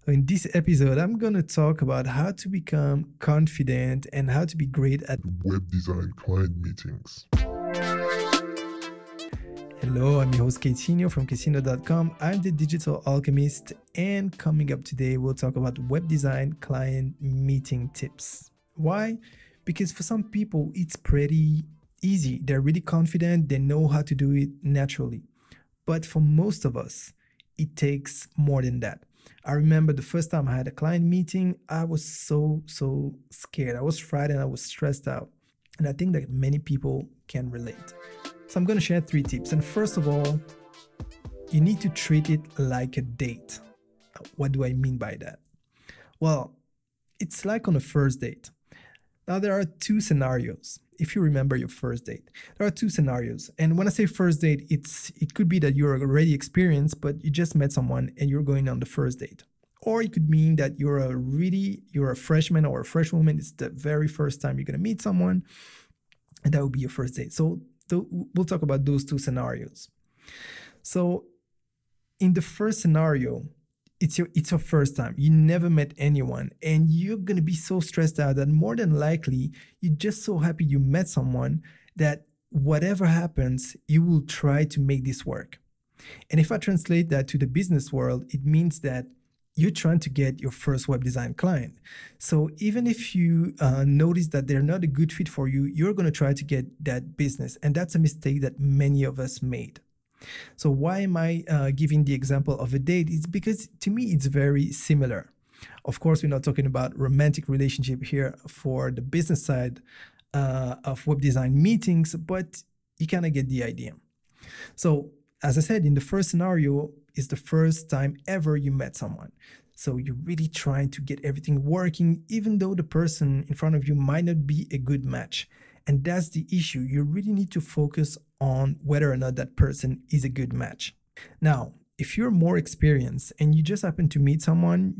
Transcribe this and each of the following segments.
In this episode, I'm going to talk about how to become confident and how to be great at web design client meetings. Hello, I'm your host Casino from Casino.com. I'm the digital alchemist, and coming up today, we'll talk about web design client meeting tips. Why? Because for some people, it's pretty easy. They're really confident, they know how to do it naturally. But for most of us, it takes more than that. I remember the first time I had a client meeting, I was so scared. I was frightened, I was stressed out. And I think that many people can relate. So I'm going to share 3 tips. And first of all, you need to treat it like a date. What do I mean by that? Well, it's like on a first date. Now, there are 2 scenarios. If you remember your first date, there are 2 scenarios. And when I say first date, it could be that you're already experienced, but you just met someone and you're going on the first date. Or it could mean that you're a freshman or a freshwoman. It's the very first time you're going to meet someone, and that will be your first date. So we'll talk about those 2 scenarios. So in the first scenario, it's your first time. You never met anyone, and you're going to be so stressed out that more than likely, you're just so happy you met someone that whatever happens, you will try to make this work. And if I translate that to the business world, it means that you're trying to get your first web design client. So even if you notice that they're not a good fit for you, you're going to try to get that business. And that's a mistake that many of us made. So why am I giving the example of a date? It's because to me, it's very similar. Of course, we're not talking about romantic relationship here for the business side of web design meetings, but you kind of get the idea. So as I said, in the first scenario, it's the first time ever you met someone. So you're really trying to get everything working, even though the person in front of you might not be a good match. And that's the issue. You really need to focus on whether or not that person is a good match. Now, if you're more experienced and you just happen to meet someone,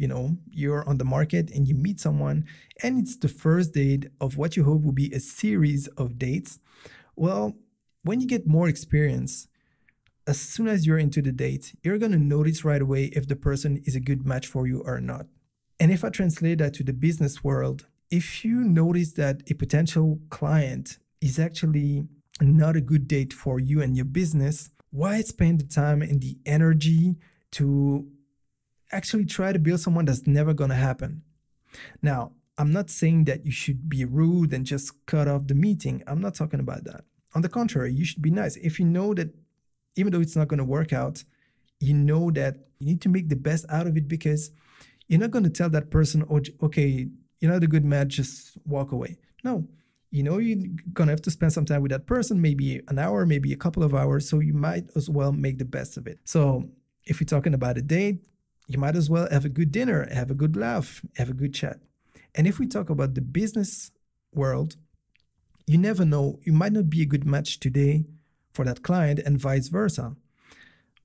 you're on the market and you meet someone, and it's the first date of what you hope will be a series of dates, well, when you get more experience, as soon as you're into the date, you're going to notice right away if the person is a good match for you or not. And if I translate that to the business world, if you notice that a potential client is actually not a good date for you and your business, why spend the time and the energy to actually try to build someone that's never going to happen? Now, I'm not saying that you should be rude and just cut off the meeting. I'm not talking about that. On the contrary, you should be nice. If you know that even though it's not going to work out, you know that you need to make the best out of it, because you're not going to tell that person, oh, okay, you're not a good match, just walk away. No, you're going to have to spend some time with that person, maybe an hour, maybe a couple of hours. So you might as well make the best of it. So if you're talking about a date, you might as well have a good dinner, have a good laugh, have a good chat. And if we talk about the business world, you never know. You might not be a good match today for that client and vice versa.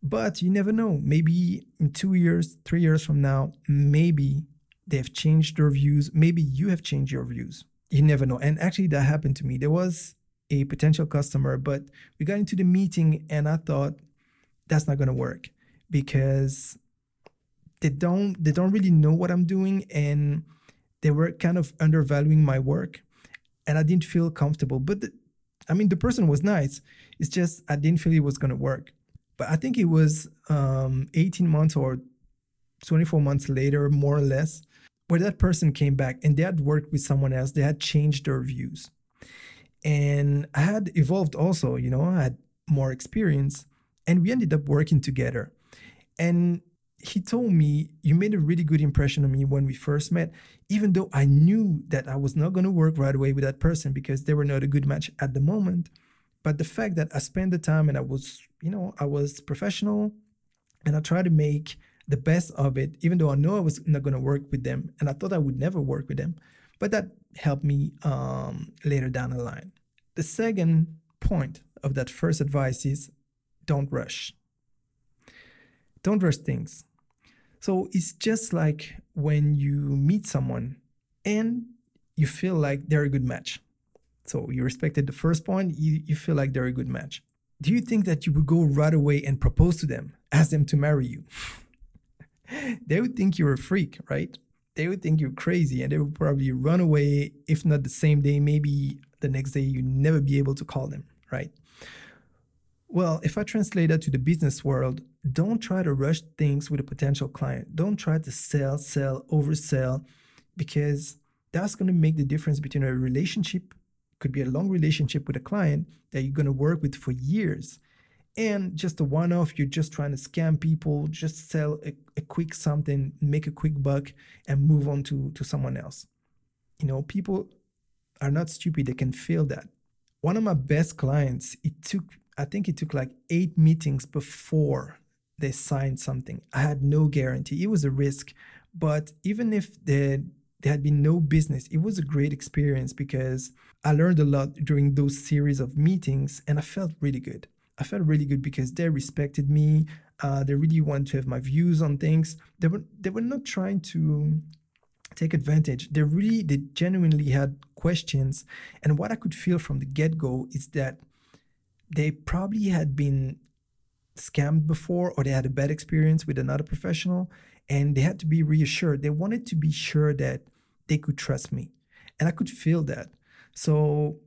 But you never know. Maybe in 2 years, 3 years from now, maybe they've changed their views. Maybe you have changed your views. You never know. And actually that happened to me. There was a potential customer, but we got into the meeting and I thought that's not going to work because they don't really know what I'm doing, and they were kind of undervaluing my work, and I didn't feel comfortable. But the person was nice. It's just I didn't feel it was going to work. But I think it was 18 months or 24 months later, more or less, where that person came back and they had worked with someone else. They had changed their views. And I had evolved also, I had more experience, and we ended up working together. And he told me, you made a really good impression on me when we first met, even though I knew that I was not going to work right away with that person because they were not a good match at the moment. But the fact that I spent the time and I was professional and I tried to make the best of it, even though I know I was not going to work with them and I thought I would never work with them. But that helped me later down the line. The second point of that first advice is don't rush. Don't rush things. So it's just like when you meet someone and you feel like they're a good match. So you respected the first point, you feel like they're a good match. Do you think that you would go right away and propose to them, ask them to marry you? They would think you're a freak, right? They would think you're crazy and they would probably run away, if not the same day, maybe the next day, you never be able to call them, right? Well, if I translate that to the business world, don't try to rush things with a potential client. Don't try to sell, oversell, because that's going to make the difference between a relationship, could be a long relationship with a client that you're going to work with for years, and just a one off, you're just trying to scam people, just sell a quick something, make a quick buck, and move on to someone else. People are not stupid, they can feel that. One of my best clients, I think it took like 8 meetings before they signed something. I had no guarantee. It was a risk. But even if there had been no business, it was a great experience because I learned a lot during those series of meetings and I felt really good. I felt really good because they respected me. They really wanted to have my views on things. They were not trying to take advantage. They genuinely had questions. And what I could feel from the get-go is that they probably had been scammed before or they had a bad experience with another professional and they had to be reassured. They wanted to be sure that they could trust me. And I could feel that. So,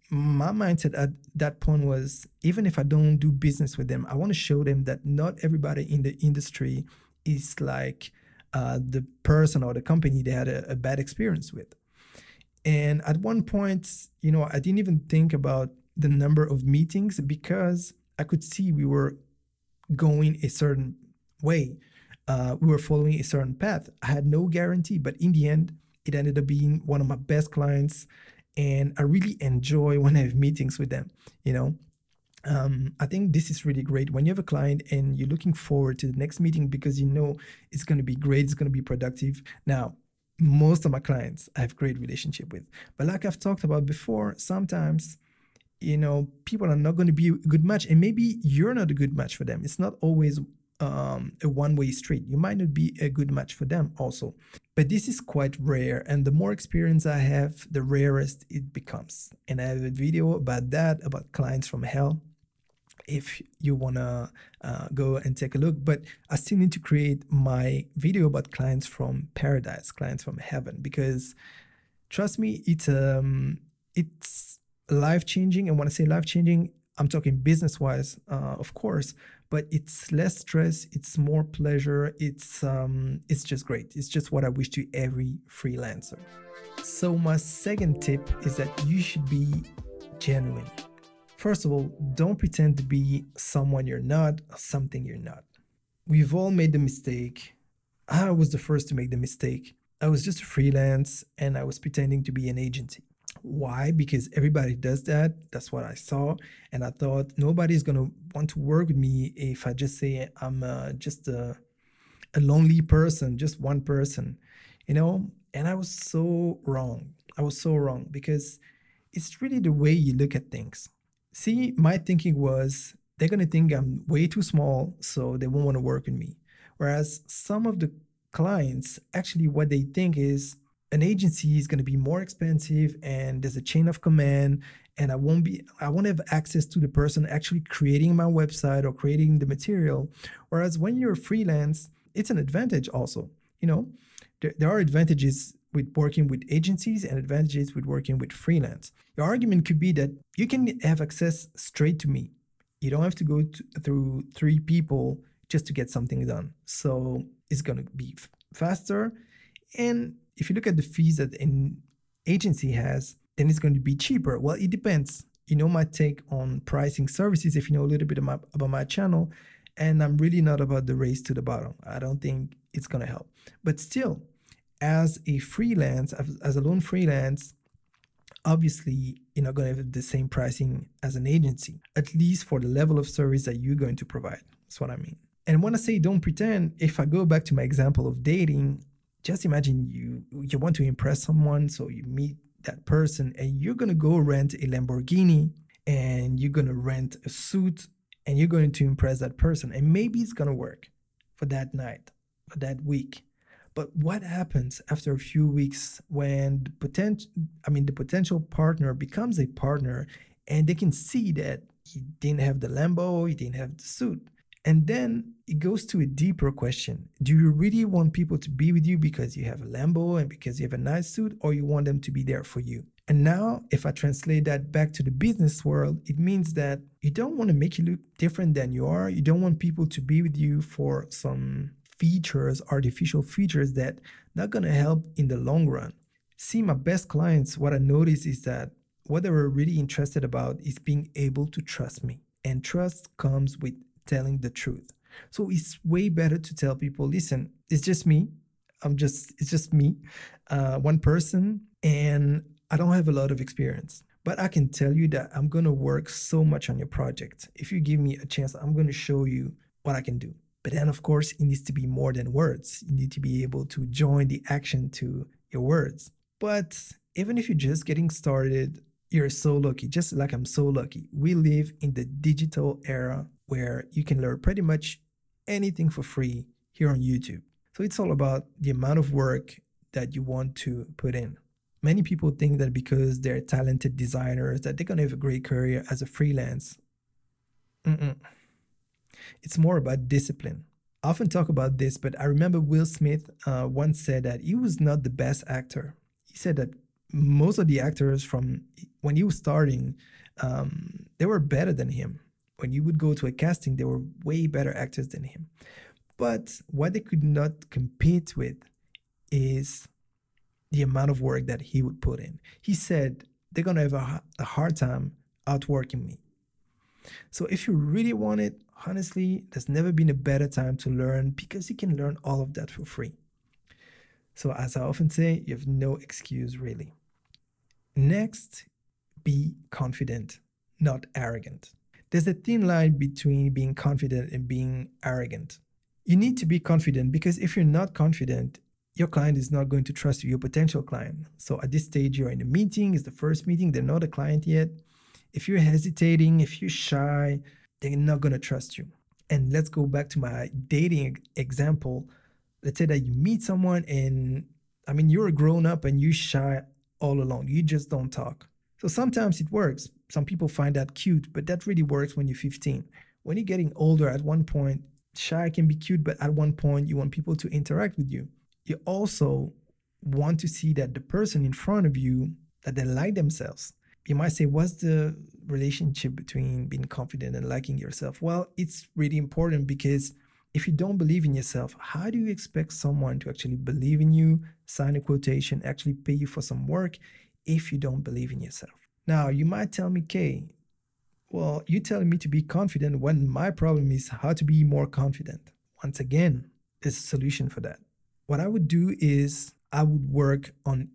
my mindset at that point was, even if I don't do business with them, I want to show them that not everybody in the industry is like the person or the company they had a bad experience with. And at one point, I didn't even think about the number of meetings because I could see we were going a certain way. We were following a certain path. I had no guarantee, but in the end, it ended up being one of my best clients. And I really enjoy when I have meetings with them. I think this is really great when you have a client and you're looking forward to the next meeting because it's going to be great, it's going to be productive. Now, most of my clients I have great relationship with, but like I've talked about before, sometimes people are not going to be a good match, and maybe you're not a good match for them. It's not always a one-way street. You might not be a good match for them also. But this is quite rare, and the more experience I have, the rarest it becomes. And I have a video about that, about clients from hell, if you want to go and take a look. But I still need to create my video about clients from paradise, clients from heaven, because trust me, it's life-changing. And when I say life-changing, I'm talking business-wise, of course, but it's less stress, it's more pleasure, it's just great. It's just what I wish to every freelancer. So my second tip is that you should be genuine. First of all, don't pretend to be someone you're not or something you're not. We've all made the mistake. I was the first to make the mistake. I was just a freelance and I was pretending to be an agency. Why? Because everybody does that. That's what I saw. And I thought nobody's going to want to work with me if I just say I'm just a lonely person, just one person, And I was so wrong. I was so wrong because it's really the way you look at things. See, my thinking was they're going to think I'm way too small, so they won't want to work with me. Whereas some of the clients, actually what they think is, an agency is going to be more expensive and there's a chain of command and I won't have access to the person actually creating my website or creating the material. Whereas when you're freelance, it's an advantage also. There are advantages with working with agencies and advantages with working with freelance. Your argument could be that you can have access straight to me. You don't have to go through 3 people just to get something done. So it's going to be faster. And if you look at the fees that an agency has, then it's going to be cheaper. Well, it depends. My take on pricing services, if you know a little bit about my channel, and I'm really not about the race to the bottom. I don't think it's going to help. But still, as a freelance, as a lone freelance, obviously you're not going to have the same pricing as an agency, at least for the level of service that you're going to provide. That's what I mean. And when I say don't pretend, if I go back to my example of dating, just imagine you want to impress someone, so you meet that person and you're going to go rent a Lamborghini and you're going to rent a suit and you're going to impress that person. And maybe it's going to work for that night, for that week. But what happens after a few weeks when the potential partner becomes a partner and they can see that you didn't have the Lambo, you didn't have the suit, And then it goes to a deeper question. Do you really want people to be with you because you have a Lambo and because you have a nice suit, or you want them to be there for you? And now, if I translate that back to the business world, it means that you don't want to make you look different than you are. You don't want people to be with you for some features, artificial features that not going to help in the long run. See, my best clients, what I notice is that what they were really interested about is being able to trust me. And trust comes with telling the truth. So it's way better to tell people, listen, it's just me. It's just me, one person, and I don't have a lot of experience. But I can tell you that I'm going to work so much on your project. If you give me a chance, I'm going to show you what I can do. But then, of course, it needs to be more than words. You need to be able to join the action to your words. But even if you're just getting started, you're so lucky, just like I'm so lucky. We live in the digital era where you can learn pretty much anything for free here on YouTube. So it's all about the amount of work that you want to put in. Many people think that because they're talented designers that they're going to have a great career as a freelance. It's more about discipline. I often talk about this, but I remember Will Smith once said that he was not the best actor. He said that most of the actors from when he was starting, they were better than him. When you would go to a casting, they were way better actors than him. But what they could not compete with is the amount of work that he would put in. He said they're going to have a hard time outworking me. So if you really want it, honestly, there's never been a better time to learn, because you can learn all of that for free. So as I often say, you have no excuse really. Next, be confident, not arrogant. There's a thin line between being confident and being arrogant. You need to be confident, because if you're not confident, your client is not going to trust you, your potential client. So at this stage, you're in a meeting, it's the first meeting, they're not a client yet. If you're hesitating, if you're shy, they're not going to trust you. And let's go back to my dating example. Let's say that you meet someone and, you're a grown up and you're shy all along. You just don't talk. So sometimes it works. Some people find that cute, but that really works when you're 15. When you're getting older, at one point, shy can be cute, but at one point, you want people to interact with you. You also want to see that the person in front of you, that they like themselves. You might say, what's the relationship between being confident and liking yourself? Well, it's really important, because if you don't believe in yourself, how do you expect someone to actually believe in you, sign a quotation, actually pay you for some work if you don't believe in yourself? Now, you might tell me, Kay, well, you're telling me to be confident when my problem is how to be more confident. Once again, there's a solution for that. What I would do is I would work on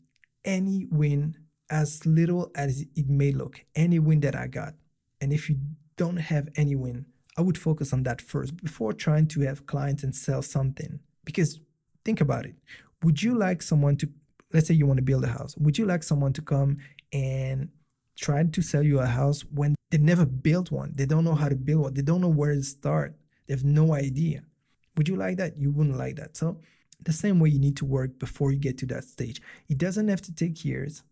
any win, as little as it may look, any win that I got. And if you don't have any win, I would focus on that first before trying to have clients and sell something. Because think about it. Would you like someone to, let's say you want to build a house. Would you like someone to come and try to sell you a house when they never built one? They don't know how to build one. They don't know where to start. They have no idea. Would you like that? You wouldn't like that. So the same way you need to work before you get to that stage. It doesn't have to take years.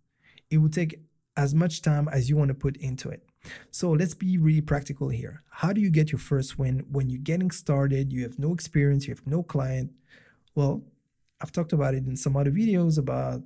It will take as much time as you want to put into it. So let's be really practical here. How do you get your first win when you're getting started? You have no experience, you have no client. Well, I've talked about it in some other videos about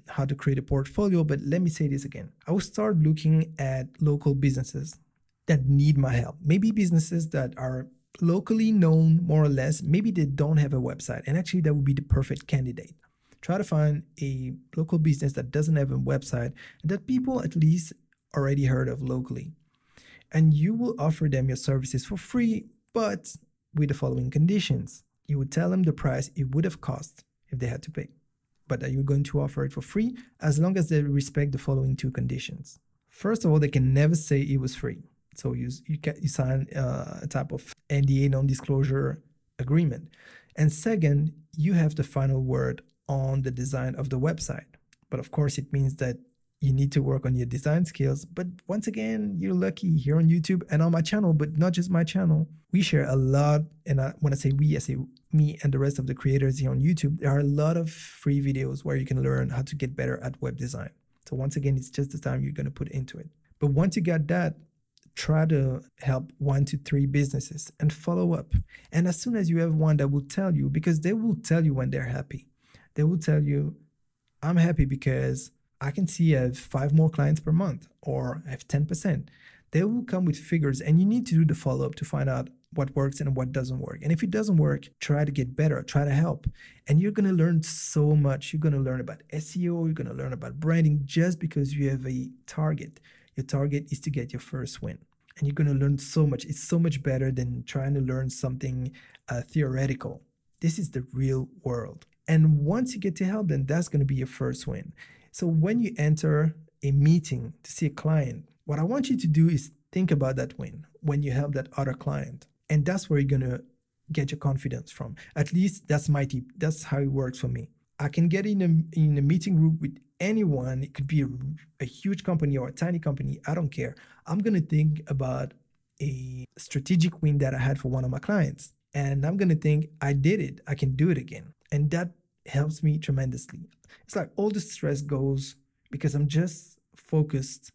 how to create a portfolio, but let me say this again. I will start looking at local businesses that need my help. Maybe businesses that are locally known, more or less. Maybe they don't have a website, and actually that would be the perfect candidate. Try to find a local business that doesn't have a website and that people at least already heard of locally. And you will offer them your services for free, but with the following conditions. You would tell them the price it would have cost if they had to pay, but that you're going to offer it for free as long as they respect the following two conditions. First of all, they can never say it was free. So you sign a type of NDA, non-disclosure agreement. And second, you have the final word on the design of the website. But of course, it means that you need to work on your design skills. But once again, you're lucky here on YouTube and on my channel, but not just my channel. We share a lot. And when I say we, I say me and the rest of the creators here on YouTube. There are a lot of free videos where you can learn how to get better at web design. So once again, it's just the time you're going to put into it. But once you got that, try to help 1 to 3 businesses and follow up. And as soon as you have one that will tell you, because they will tell you when they're happy, they will tell you, I'm happy because I can see I have 5 more clients per month, or I have 10%. They will come with figures, and you need to do the follow up to find out what works and what doesn't work. And if it doesn't work, try to get better, try to help. And you're going to learn so much. You're going to learn about SEO, you're going to learn about branding just because you have a target. Your target is to get your first win. And you're going to learn so much. It's so much better than trying to learn something theoretical. This is the real world. And once you get to help, then that's going to be your first win. So when you enter a meeting to see a client, what I want you to do is think about that win when you help that other client. And that's where you're going to get your confidence from. At least that's my tip. That's how it works for me. I can get in a meeting group with anyone. It could be a huge company or a tiny company. I don't care. I'm going to think about a strategic win that I had for one of my clients. And I'm going to think, I did it. I can do it again. And that helps me tremendously. It's like all the stress goes because I'm just focused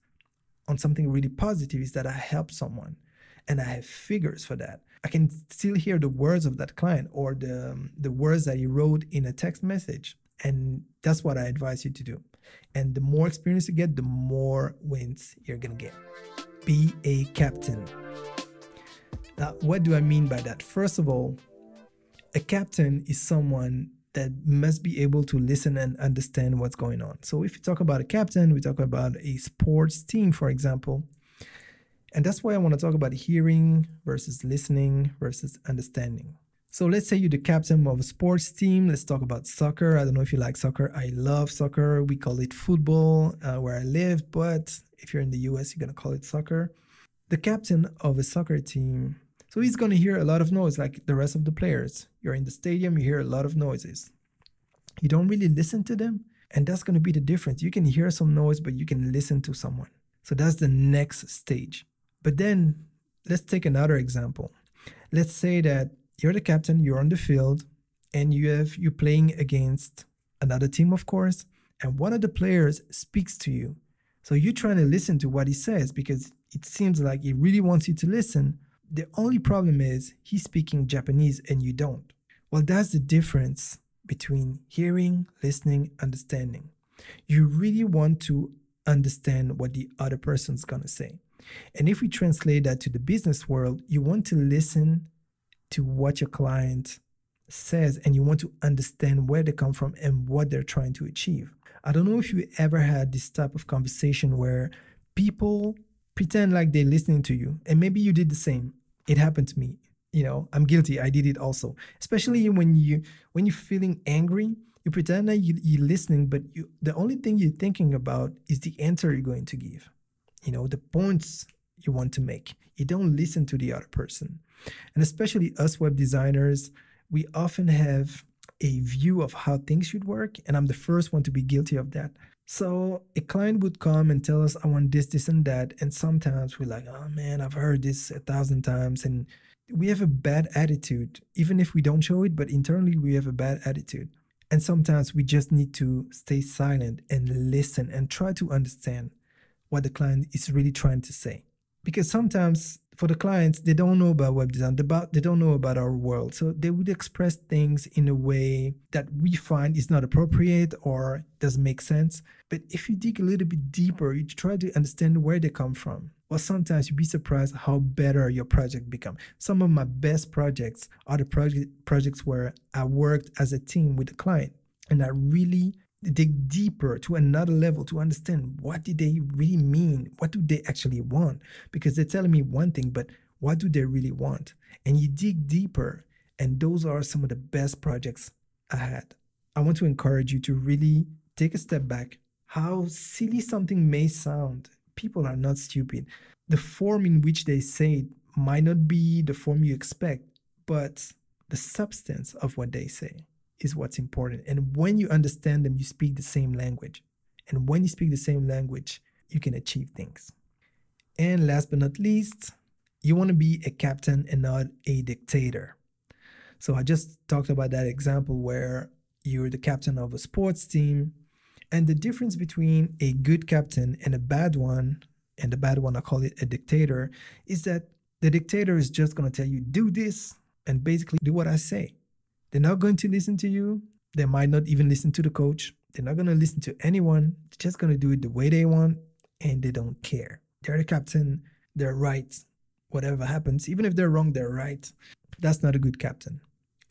on something really positive, is that I helped someone and I have figures for that. I can still hear the words of that client or the words that he wrote in a text message. And that's what I advise you to do. And the more experience you get, the more wins you're going to get. Be a captain. Now, what do I mean by that? First of all, a captain is someone that must be able to listen and understand what's going on. So if you talk about a captain, we talk about a sports team, for example. And that's why I want to talk about hearing versus listening versus understanding. So let's say you're the captain of a sports team. Let's talk about soccer. I don't know if you like soccer. I love soccer. We call it football where I live. But if you're in the US, you're going to call it soccer. The captain of a soccer team, so he's going to hear a lot of noise like the rest of the players. You're in the stadium, you hear a lot of noises. You don't really listen to them, and that's going to be the difference. You can hear some noise, but you can listen to someone. So that's the next stage. But then let's take another example. Let's say that you're the captain, you're on the field, and you're playing against another team, of course, and one of the players speaks to you. So you're trying to listen to what he says because it seems like he really wants you to listen. The only problem is he's speaking Japanese and you don't. Well, that's the difference between hearing, listening, understanding. You really want to understand what the other person's going to say. And if we translate that to the business world, you want to listen to what your client says and you want to understand where they come from and what they're trying to achieve. I don't know if you ever had this type of conversation where people pretend like they're listening to you, and maybe you did the same. It happened to me. I'm guilty. I did it also. Especially when you're feeling angry, you pretend that you're listening, but the only thing you're thinking about is the answer you're going to give. The points you want to make. You don't listen to the other person. And especially us web designers, we often have a view of how things should work, and I'm the first one to be guilty of that. So a client would come and tell us, I want this, this, and that. And sometimes we're like, oh man, I've heard this 1,000 times. And we have a bad attitude, even if we don't show it, but internally we have a bad attitude. And sometimes we just need to stay silent and listen and try to understand what the client is really trying to say. Because sometimes for the clients, they don't know about web design, they don't know about our world. So they would express things in a way that we find is not appropriate or doesn't make sense. But if you dig a little bit deeper, you try to understand where they come from. Well, sometimes you'd be surprised how better your project become. Some of my best projects are the projects where I worked as a team with the client. And I really dig deeper to another level to understand what did they really mean? What do they actually want? Because they're telling me one thing, but what do they really want? And you dig deeper, and those are some of the best projects I had. I want to encourage you to really take a step back. How silly something may sound, people are not stupid. The form in which they say it might not be the form you expect, but the substance of what they say is what's important. And when you understand them, you speak the same language. And when you speak the same language, you can achieve things. And last but not least, you want to be a captain and not a dictator. So I just talked about that example where you're the captain of a sports team. And the difference between a good captain and a bad one and the bad one, I call it a dictator, is that the dictator is just going to tell you, do this, and basically do what I say. They're not going to listen to you. They might not even listen to the coach. They're not going to listen to anyone. They're just going to do it the way they want, and they don't care. They're the captain. They're right. Whatever happens, even if they're wrong, they're right. That's not a good captain.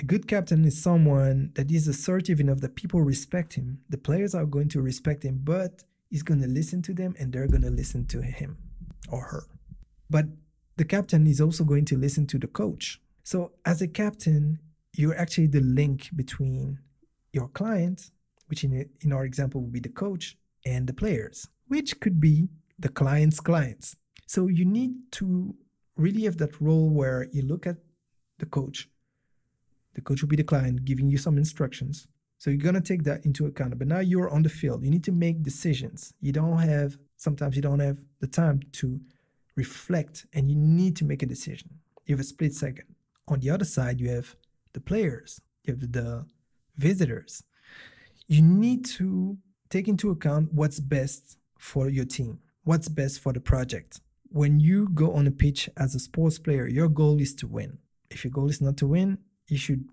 A good captain is someone that is assertive enough that people respect him. The players are going to respect him, but he's going to listen to them and they're going to listen to him or her. But the captain is also going to listen to the coach. So as a captain, you're actually the link between your client, which in our example would be the coach, and the players, which could be the client's clients. So you need to really have that role where you look at the coach. The coach will be the client giving you some instructions. So you're going to take that into account. But now you're on the field. You need to make decisions. Sometimes you don't have the time to reflect, and you need to make a decision. You have a split second. On the other side, you have the players. You have the visitors. You need to take into account what's best for your team, what's best for the project. When you go on a pitch as a sports player, your goal is to win. If your goal is not to win, you should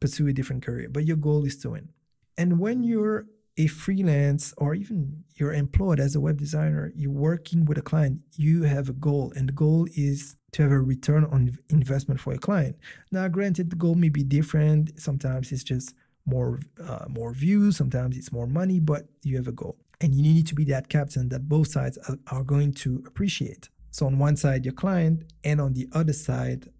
pursue a different career, but your goal is to win. And when you're a freelance or even you're employed as a web designer, you're working with a client, you have a goal, and the goal is to have a return on investment for your client. Now, granted, the goal may be different. Sometimes it's just more views, sometimes it's more money, but you have a goal. And you need to be that captain that both sides are going to appreciate. So on one side, your client, and on the other side,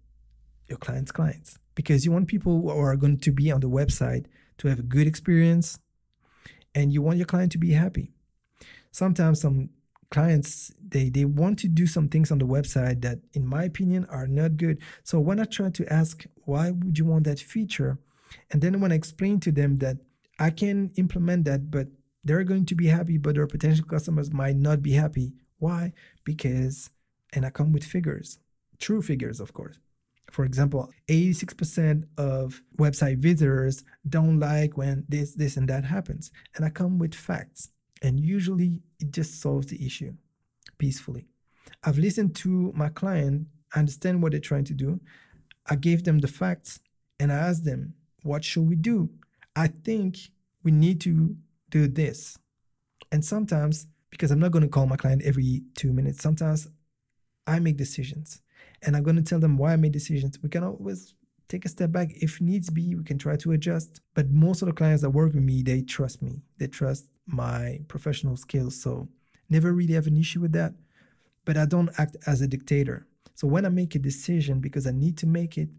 your client's clients. Because you want people who are going to be on the website to have a good experience, and you want your client to be happy. Sometimes some clients, they want to do some things on the website that, in my opinion, are not good. So when I try to ask, why would you want that feature? And then when I explain to them that I can implement that, but they're going to be happy, but their potential customers might not be happy. Why? Because, and I come with figures, true figures, of course. For example, 86% of website visitors don't like when this, and that happens. And I come with facts. And usually it just solves the issue peacefully. I've listened to my client, I understand what they're trying to do. I gave them the facts and I asked them, what should we do? I think we need to do this. And sometimes, because I'm not going to call my client every 2 minutes, sometimes I make decisions. And I'm going to tell them why I made decisions. We can always take a step back. If needs be, we can try to adjust. But most of the clients that work with me, they trust me. They trust my professional skills. So never really have an issue with that. But I don't act as a dictator. So when I make a decision, because I need to make it,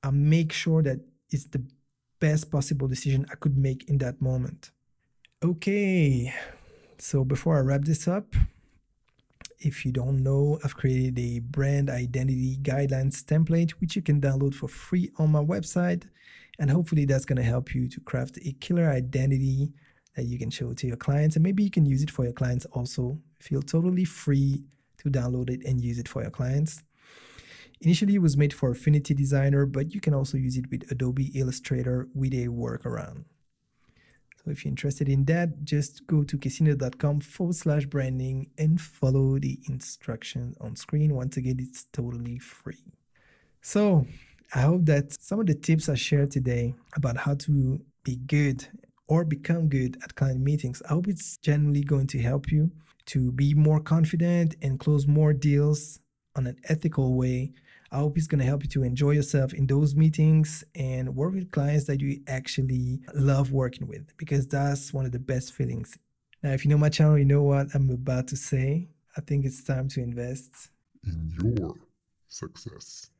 I make sure that it's the best possible decision I could make in that moment. Okay, so before I wrap this up, if you don't know, I've created a brand identity guidelines template, which you can download for free on my website. And hopefully that's going to help you to craft a killer identity that you can show to your clients. And maybe you can use it for your clients also. Feel totally free to download it and use it for your clients. Initially, it was made for Affinity Designer, but you can also use it with Adobe Illustrator with a workaround. So if you're interested in that, just go to quesino.com/branding and follow the instructions on screen. Once again, it's totally free. So I hope that some of the tips I shared today about how to be good or become good at client meetings, I hope it's generally going to help you to be more confident and close more deals on an ethical way. I hope it's going to help you to enjoy yourself in those meetings and work with clients that you actually love working with, because that's one of the best feelings. Now, if you know my channel, you know what I'm about to say. I think it's time to invest in your success.